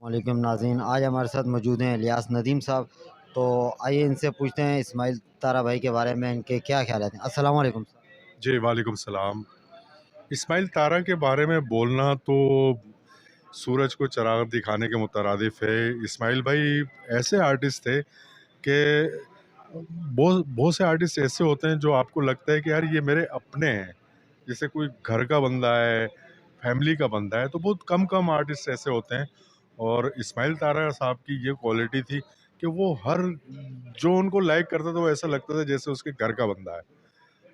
वालेकुम नाज़रीन, आज हमारे साथ मौजूद हैं इलियास नदीम साहब। तो आइए इनसे पूछते हैं इस्माइल तारा भाई के बारे में, इनके क्या ख़्यालात हैं। अस्सलाम वालेकुम सर। जी, वालेकुम सलाम। इस्माइल तारा के बारे में बोलना तो सूरज को चिराग दिखाने के मुतरादिफ है। इस्माइल भाई ऐसे आर्टिस्ट थे कि बहुत बहुत से आर्टिस्ट ऐसे होते हैं जो आपको लगता है कि यार ये मेरे अपने हैं, जैसे कोई घर का बंदा है, फैमिली का बंदा है। तो बहुत कम कम आर्टिस्ट ऐसे होते हैं, और इस्माइल तारा साहब की ये क्वालिटी थी कि वो हर जो उनको लाइक करता था वो ऐसा लगता था जैसे उसके घर का बंदा है।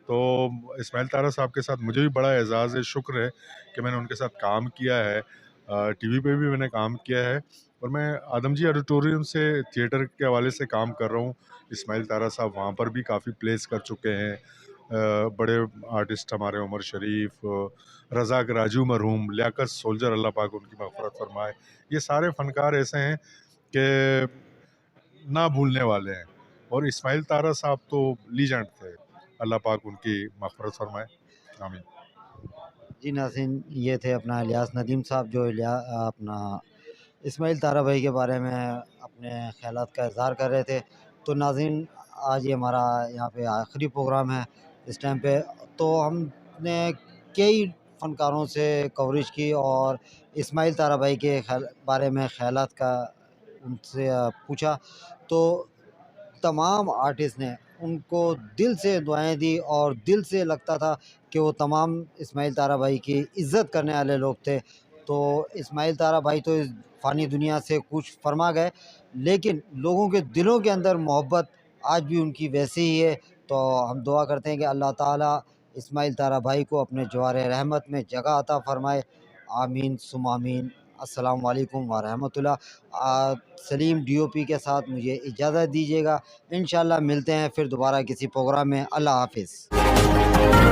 तो इस्माइल तारा साहब के साथ मुझे भी बड़ा एज़ाज़ है, शुक्र है कि मैंने उनके साथ काम किया है। टीवी पे भी मैंने काम किया है, और मैं आदमजी ऑडिटोरियम से थिएटर के हवाले से काम कर रहा हूँ। इस्माइल तारा साहब वहाँ पर भी काफ़ी प्लेस कर चुके हैं। बड़े आर्टिस्ट हमारे उमर शरीफ, रज़ाक राजू मरहूम, लियाकत सोल्जर, अल्लाह पाक उनकी मग़फ़िरत फ़रमाए। ये सारे फ़नकार ऐसे हैं कि ना भूलने वाले हैं, और इस्माइल तारा साहब तो लीजेंड थे। अल्लाह पाक उनकी मग़फ़िरत फ़रमाए। आमीन। जी नाज़रीन, ये थे अपना इलियास नदीम साहब जो अपना इस्माइल तारा भाई के बारे में अपने ख़्यालात का इज़हार कर रहे थे। तो नाज़रीन, आज ये हमारा यहाँ पे आखिरी प्रोग्राम है इस टाइम पे। तो हमने कई फ़नकारों से कवरेज की और इस्माइल तारा भाई के बारे में ख़्यालात का उनसे पूछा। तो तमाम आर्टिस्ट ने उनको दिल से दुआएँ दी और दिल से लगता था कि वो तमाम इस्माइल तारा भाई की इज़्ज़त करने वाले लोग थे। तो इस्माइल तारा भाई तो इस फ़ानी दुनिया से कुछ फ़रमा गए, लेकिन लोगों के दिलों के अंदर मोहब्बत आज भी उनकी वैसी ही है। तो हम दुआ करते हैं कि अल्लाह ताला इस्माइल तारा भाई को अपने जवार रहमत में जगह अता फ़रमाए। आमीन सुम्मा आमीन। अस्सलाम वालेकुम व रहमतुल्लाह। सलीम डीओपी के साथ मुझे इजाज़त दीजिएगा। इंशाल्लाह मिलते हैं फिर दोबारा किसी प्रोग्राम में। अल्लाह हाफ़िज़।